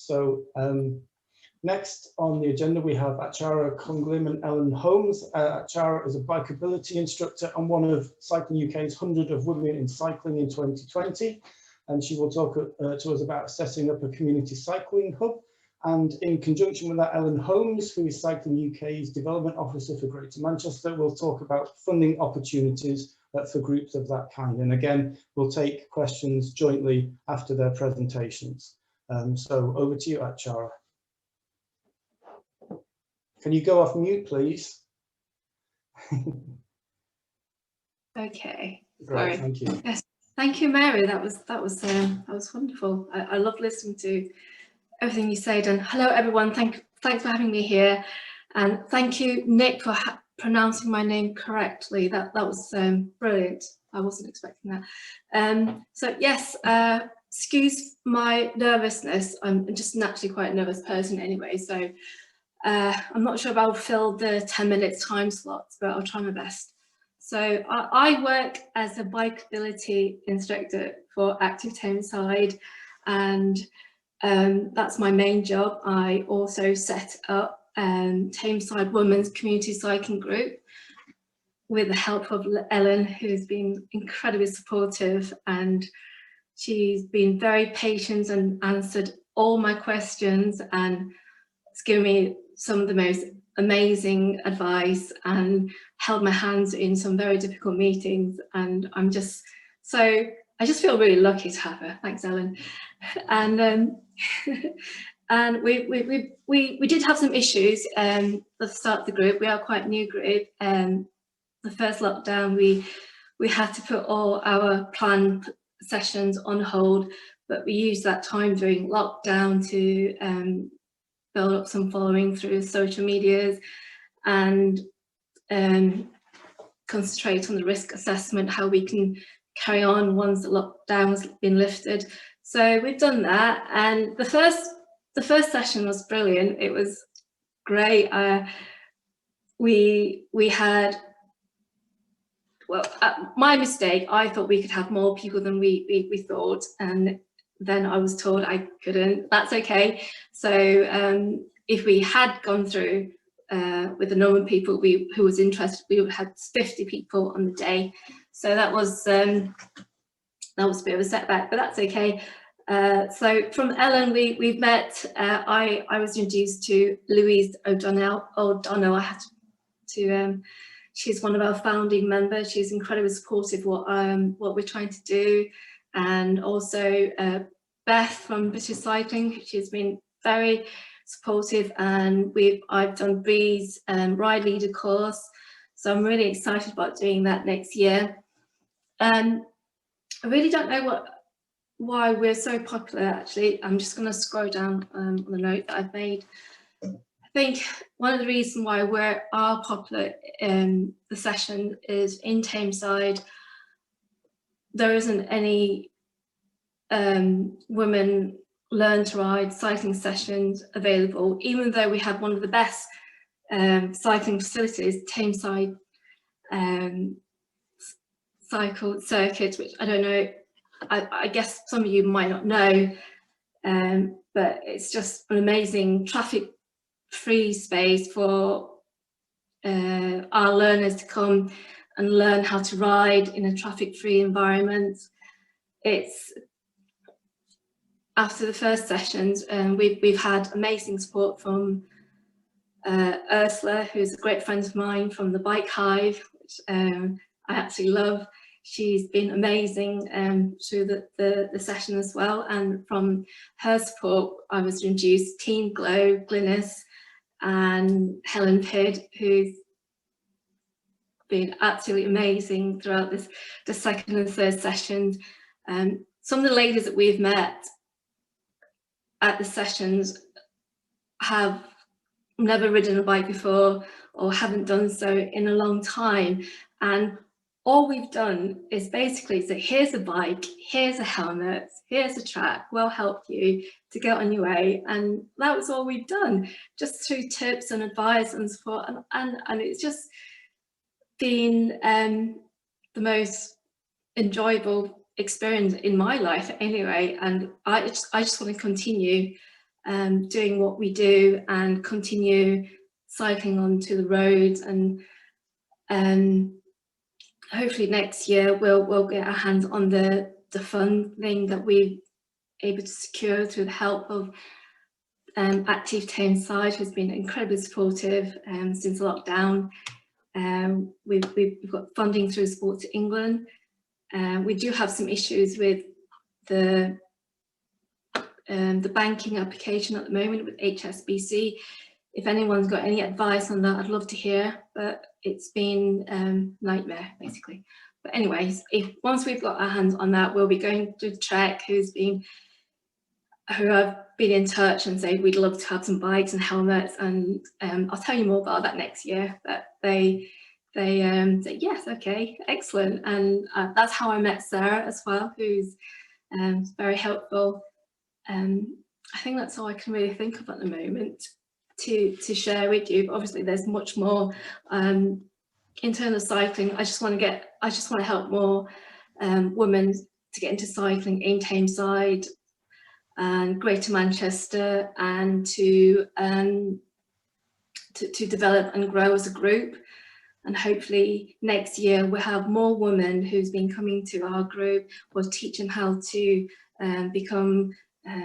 So next on the agenda, we have Atchara Khonglim and Ellen Holmes. Atchara is a bikeability instructor and one of Cycling UK's 100 of Women in Cycling in 2020. And she will talk to us about setting up a community cycling hub. And in conjunction with that, Ellen Holmes, who is Cycling UK's Development Officer for Greater Manchester, will talk about funding opportunities for groups of that kind. And again, we'll take questions jointly after their presentations. So over to you, Atchara. Can you go off mute, please? Okay. Great, sorry. thank you. Yes, thank you, Mary. That was wonderful. I love listening to everything you said. And hello, everyone. Thanks for having me here. And thank you, Nick, for pronouncing my name correctly. That was brilliant. I wasn't expecting that. So yes, excuse my nervousness. I'm just naturally quite a nervous person anyway. So I'm not sure if I'll fill the 10 minutes time slots, but I'll try my best. So I work as a bikeability instructor for Active Tameside, and that's my main job. I also set up Tameside Women's Community Cycling Group with the help of Ellen, who's been incredibly supportive, and she's been very patient and answered all my questions, and it's given me some of the most amazing advice and held my hands in some very difficult meetings. And I just feel really lucky to have her. Thanks, Ellen. And and we did have some issues at the start of the group. We are quite a new group. The first lockdown, we had to put all our planned sessions on hold, but we used that time during lockdown to build up some following through social medias and concentrate on the risk assessment, how we can carry on once the lockdown has been lifted. So we've done that, and the first session was brilliant. It was great. We had, well, my mistake, I thought we could have more people than we thought, and then I was told I couldn't. That's okay. So if we had gone through with the number of people who was interested, we would have had 50 people on the day. So that was a bit of a setback, but that's okay. So from Ellen, we've met. I was introduced to Louise O'Donnell. I had to. She's one of our founding members. She's incredibly supportive of what we're trying to do. And also Beth from British Cycling, she's been very supportive, and I've done Bree's ride leader course, so I'm really excited about doing that next year. I really don't know why we're so popular. Actually, I'm just going to scroll down on the note that I've made. I think one of the reasons why we are popular in the session is in Tameside, there isn't any women learn to ride cycling sessions available, even though we have one of the best cycling facilities, Tameside cycle circuit, which I don't know, I guess some of you might not know, but it's just an amazing traffic-free space for our learners to come and learn how to ride in a traffic-free environment. It's after the first sessions, we've had amazing support from Ursula, who's a great friend of mine from the Bike Hive, which I absolutely love. She's been amazing through the session as well. And from her support, I was introduced to Team Glow, Glynis, and Helen Pidd, who's been absolutely amazing throughout the second and third sessions. Some of the ladies that we've met at the sessions have never ridden a bike before or haven't done so in a long time, and all we've done is basically say, here's a bike, here's a helmet, here's a track, we'll help you to get on your way. And that was all we've done, just through tips and advice and support, and it's just been the most enjoyable experience in my life anyway, and I just want to continue doing what we do and continue cycling onto the roads, and hopefully next year we'll get our hands on the funding that we're able to secure through the help of Active Tameside, who's been incredibly supportive since lockdown. We've got funding through Sports England. We do have some issues with the banking application at the moment with HSBC. If anyone's got any advice on that, I'd love to hear, but it's been nightmare basically. But anyways, once we've got our hands on that, we'll be going to Trek, who have been in touch and say we'd love to have some bikes and helmets, and I'll tell you more about that next year. But they said yes, okay, excellent, and that's how I met Sarah as well, who's very helpful. I think that's all I can really think of at the moment to share with you. But obviously, there's much more in terms of cycling. I just want to help more women to get into cycling in Tameside and Greater Manchester, and to develop and grow as a group. And hopefully next year we'll have more women who's been coming to our group. We'll teach them how to become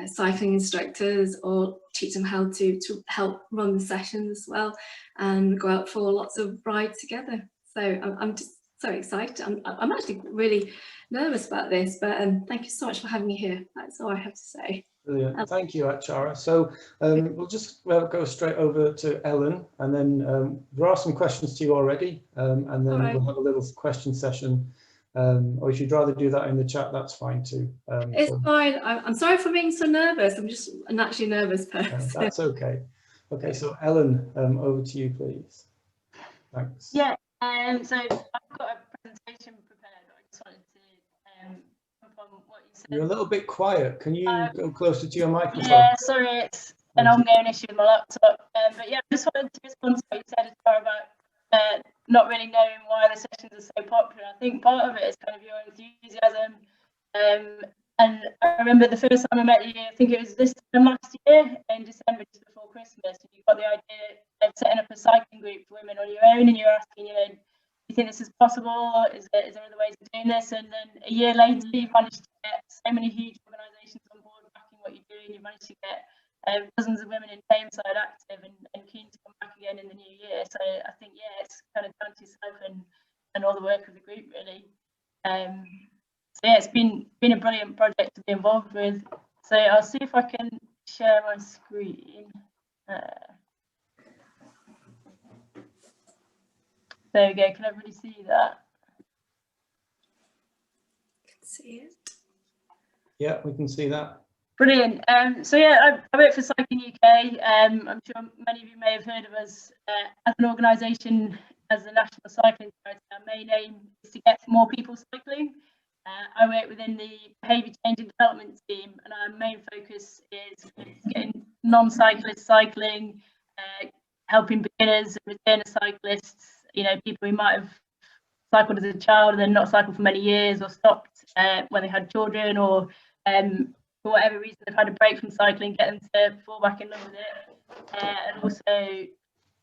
cycling instructors, or teach them how to help run the sessions as well, and go out for lots of rides together. So I'm just so excited. I'm actually really nervous about this, but thank you so much for having me here. That's all I have to say. Brilliant. Thank you, Atchara. So we'll just go straight over to Ellen, and then there are some questions to you already, and then we'll have a little question session. Or if you'd rather do that in the chat, that's fine too. It's fine. I'm sorry for being so nervous. I'm just a naturally nervous person. That's okay. Okay, so Ellen, over to you, please. Thanks. Yeah. So I've got a presentation prepared. I just wanted to on what you said. You're a little bit quiet. Can you go closer to your microphone? Yeah, sorry, it's an ongoing issue with my laptop. But yeah, I just wanted to respond to what you said as far about not really knowing why the sessions are so popular. I think part of it is kind of your enthusiasm. And I remember the first time I met you, I think it was this time last year in December, just before Christmas, and you got the idea of setting up a cycling group for women on your own, and you're asking, do you think this is possible? Is there other ways of doing this? And then a year later, you've managed to get so many huge organisations on board backing what you're doing. You've managed to get dozens of women in Tameside active and keen to come back again in the new year. So I think, yeah, it's kind of down to yourself and all the work of the group, really. So yeah, it's been a brilliant project to be involved with. So I'll see if I can share my screen. There we go. Can everybody see that? See it. Yeah, we can see that. Brilliant. So yeah, I work for Cycling UK. I'm sure many of you may have heard of us as an organisation, as the National Cycling Charity. Our main aim is to get more people cycling. I work within the behaviour change and development team, and our main focus is getting non-cyclists cycling, helping beginners and returner cyclists, people who might have cycled as a child and then not cycled for many years, or stopped when they had children, or for whatever reason they've had a break from cycling, get them to fall back in love with it, and also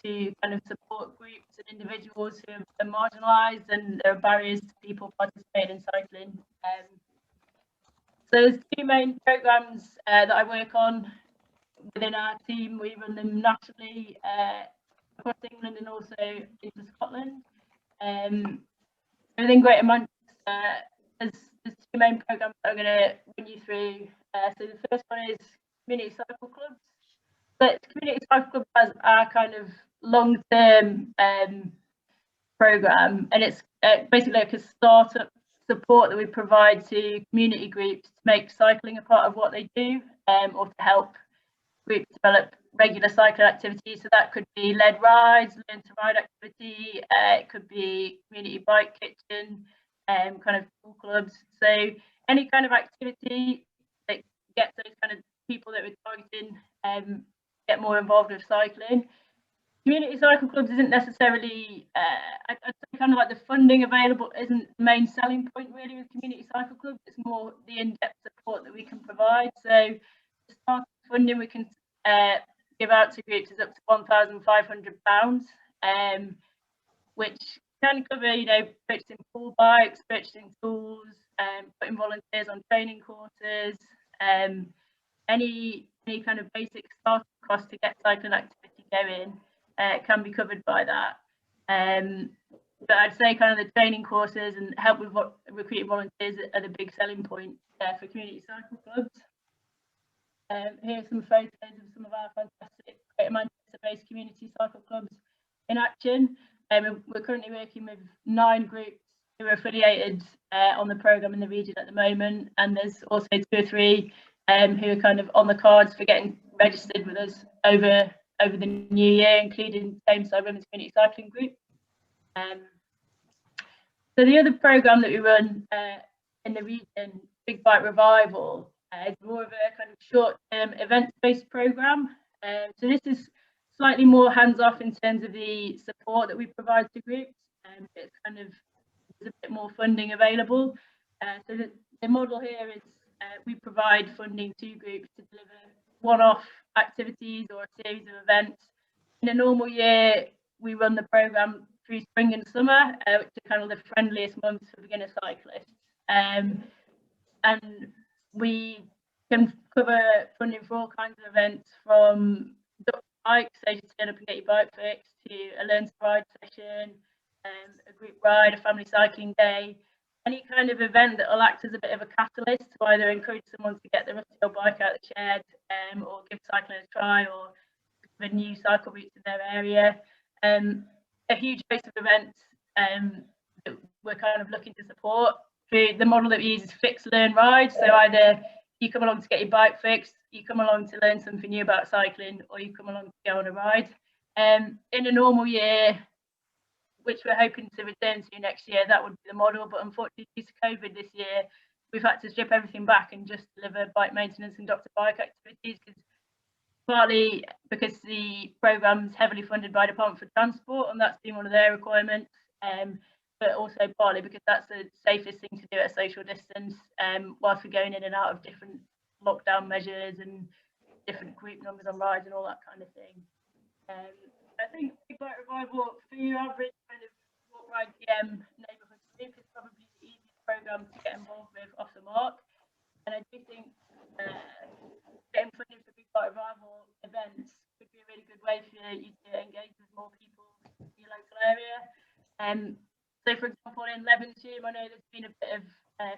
to kind of support groups and individuals who are marginalised and there are barriers to people participating in cycling. So there's two main programmes that I work on within our team. We run them nationally across England and also into Scotland. Within Greater Manchester, there's two main programmes that I'm going to run you through. So the first one is community cycle clubs. But community cycle clubs has our kind of long-term programme, and it's basically like a startup support that we provide to community groups to make cycling a part of what they do, or to help groups develop regular cycling activities. So that could be led rides, learn to ride activity, it could be community bike kitchen, kind of pool clubs. So any kind of activity that gets those kind of people that we're targeting get more involved with cycling. Community cycle clubs isn't necessarily, I'd say kind of like the funding available isn't the main selling point really with community cycle clubs. It's more the in-depth support that we can provide. So to start funding, we can give out to groups is up to £1,500, which can cover, you know, purchasing pool bikes, purchasing tools, putting volunteers on training courses, any kind of basic startup cost to get cycling activity going can be covered by that. But I'd say kind of the training courses and help with recruiting volunteers are the big selling point for community cycle clubs. Here are some photos of some of our fantastic Greater Manchester-based community cycle clubs in action. We're currently working with 9 groups who are affiliated on the programme in the region at the moment, and there's also 2 or 3 who are kind of on the cards for getting registered with us over the new year, including Tameside Women's Community Cycling Group. So the other programme that we run in the region, Big Bike Revival, is more of a kind of short-term event-based programme. So this is slightly more hands-off in terms of the support that we provide to groups. It's kind of, there's a bit more funding available. So the model here is we provide funding to groups to deliver one-off activities or a series of events. In a normal year, we run the programme through spring and summer, which are kind of the friendliest months for beginner cyclists. And we can cover funding for all kinds of events, from bikes, so you turn up and get your bike fixed, to a learn to ride session, a group ride, a family cycling day, any kind of event that will act as a bit of a catalyst to either encourage someone to get the rusty old bike out of the shed, or give cycling a try, or give a new cycle route to their area. A huge host of events that we're kind of looking to support. The model that we use is fix, learn, ride. So either you come along to get your bike fixed, you come along to learn something new about cycling, or you come along to go on a ride. In a normal year, which we're hoping to return to next year, that would be the model. But unfortunately, due to COVID this year, we've had to strip everything back and just deliver bike maintenance and doctor bike activities, partly because the programme's heavily funded by Department for Transport, and that's been one of their requirements, but also partly because that's the safest thing to do at a social distance, whilst we're going in and out of different lockdown measures and different group numbers on rides and all that kind of thing. I think Big Bike Revival, for your average kind of WRGM neighbourhood group, is probably the easiest programme to get involved with off the mark. And I do think getting funding for Big Bike Revival events could be a really good way for you to engage with more people in your local area. So, for example, in Levenshulme, I know there's been a bit of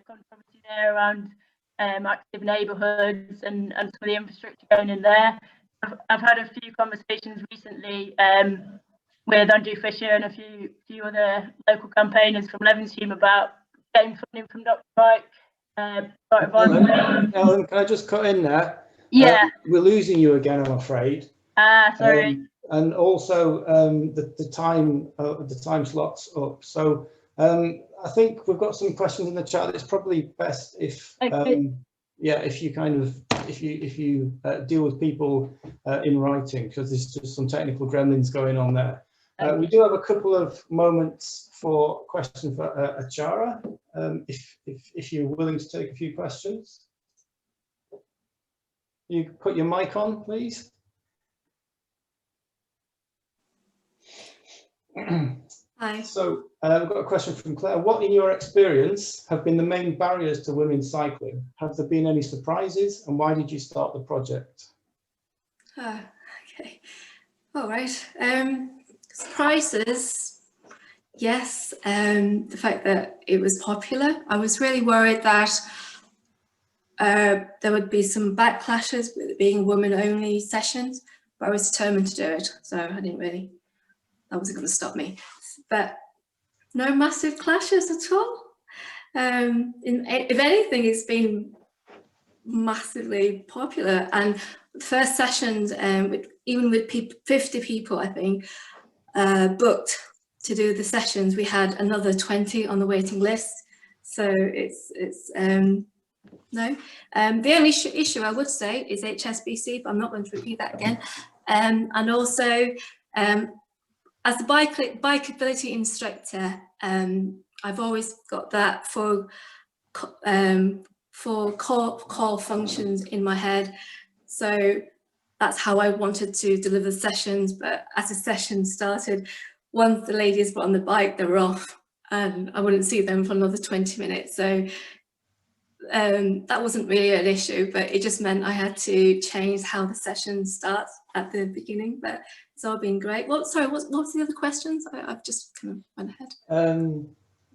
controversy there around active neighbourhoods and some of the infrastructure going in there. I've had a few conversations recently with Andrew Fisher and a few other local campaigners from Levenshulme about getting funding from Dr. Bike. Ellen, can I just cut in there? Yeah. We're losing you again, I'm afraid. Sorry. And also the time slot's up. So I think we've got some questions in the chat. It's probably best if if you kind of if you deal with people in writing, because there's just some technical gremlins going on there. We do have a couple of moments for questions for Atchara, if you're willing to take a few questions. You put your mic on, please. Hi. So we've got a question from Claire. What, in your experience, have been the main barriers to women cycling? Have there been any surprises, and why did you start the project? Okay. All right. Surprises. Yes. The fact that it was popular. I was really worried that there would be some backlashes with it being women-only sessions, but I was determined to do it. So I didn't really. That wasn't going to stop me. But no massive clashes at all. If anything, it's been massively popular. And the first sessions, even with 50 people, I think, booked to do the sessions, we had another 20 on the waiting list. So it's no. The only issue I would say is HSBC, but I'm not going to repeat that again. And also, as a bikeability instructor, I've always got that for core functions in my head. So that's how I wanted to deliver sessions. But as the session started, once the ladies were on the bike, they were off, and I wouldn't see them for another 20 minutes. So that wasn't really an issue, but it just meant I had to change how the session starts at the beginning. But it's all been great. Well, sorry, what was the other questions? I've just kind of went ahead.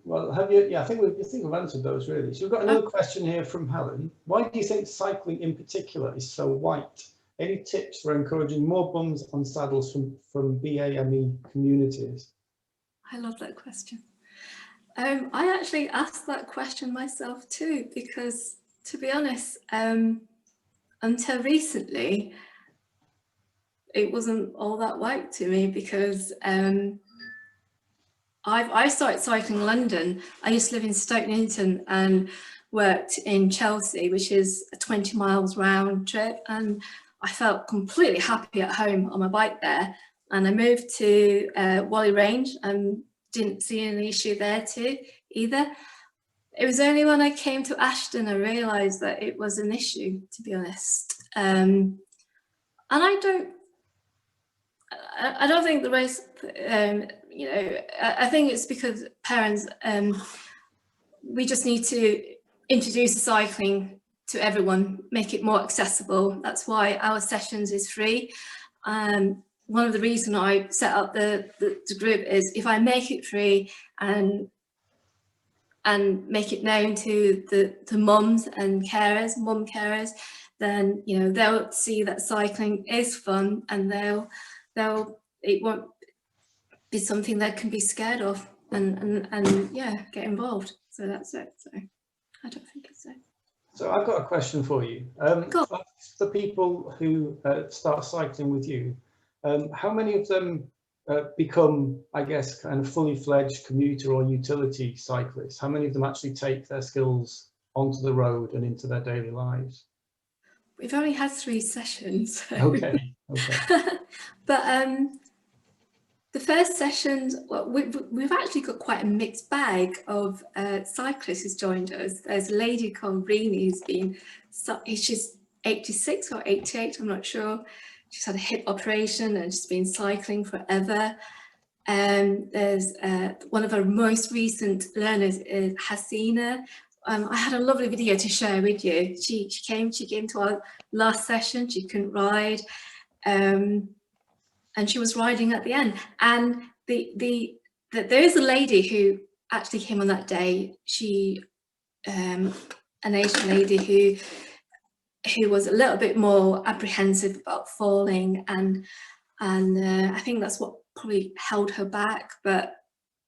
Well, have you? Yeah, I think we've answered those really. So we've got another question here from Helen. Why do you think cycling in particular is so white? Any tips for encouraging more bums on saddles from BAME communities? I love that question. I actually asked that question myself too, because to be honest, until recently, it wasn't all that white to me, because I started cycling in London. I used to live in Stoke Newington and worked in Chelsea, which is a 20 miles round trip, and I felt completely happy at home on my bike there. And I moved to Whalley Range and didn't see any issue there too either. It was only when I came to Ashton I realised that it was an issue, to be honest. And I don't think the race, you know, I think it's because parents, we just need to introduce cycling to everyone, make it more accessible. That's why our sessions is free. One of the reasons I set up the group is if I make it free and make it known to the mums and carers, mum carers, then, you know, they'll see that cycling is fun, and it won't be something that can be scared of, and yeah, get involved. So that's it. So I don't think it's so. So I've got a question for you. Cool. Of the people who start cycling with you, how many of them become, I guess, kind of fully fledged commuter or utility cyclists? How many of them actually take their skills onto the road and into their daily lives? We've only had 3 sessions. So. Okay. But the first sessions, well, we've actually got quite a mixed bag of cyclists who's joined us. There's a lady called Rini who's been, she's 86 or 88, I'm not sure. She's had a hip operation and she's been cycling forever. There's one of our most recent learners is Hasina. I had a lovely video to share with you. She came to our last session. She couldn't ride, and she was riding at the end. And there is a lady who actually came on that day. She, an Asian lady who was a little bit more apprehensive about falling, and I think that's what probably held her back. But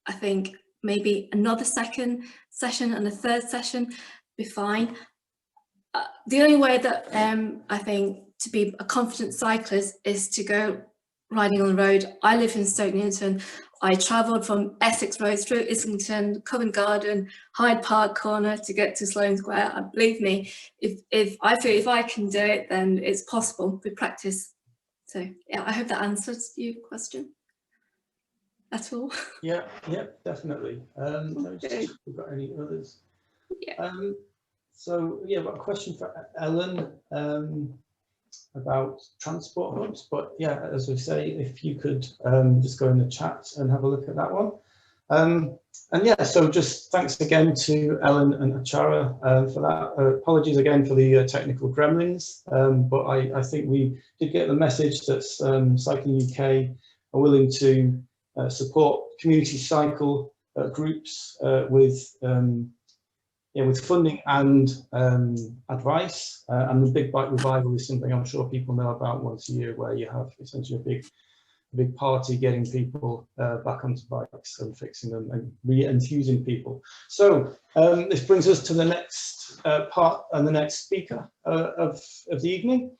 I think maybe another second session and a third session be fine. The only way that I think to be a confident cyclist is to go riding on the road. I live in Stoke Newington. I travelled from Essex Road through Islington, Covent Garden, Hyde Park Corner to get to Sloane Square. And believe me, if I can do it, then it's possible with practice. So yeah, I hope that answers your question. At all. Yeah, definitely. Okay. If we've got any others. Yeah. So yeah, I've got a question for Ellen about transport hubs, but yeah, as we say, if you could just go in the chat and have a look at that one. And yeah, so just thanks again to Ellen and Atchara for that. Apologies again for the technical gremlins, but I think we did get the message that Cycling UK are willing to support community cycle groups with funding and advice. And the Big Bike Revival is something I'm sure people know about once a year, where you have essentially a big party getting people back onto bikes and fixing them and re-enthusing people. So this brings us to the next part and the next speaker of the evening.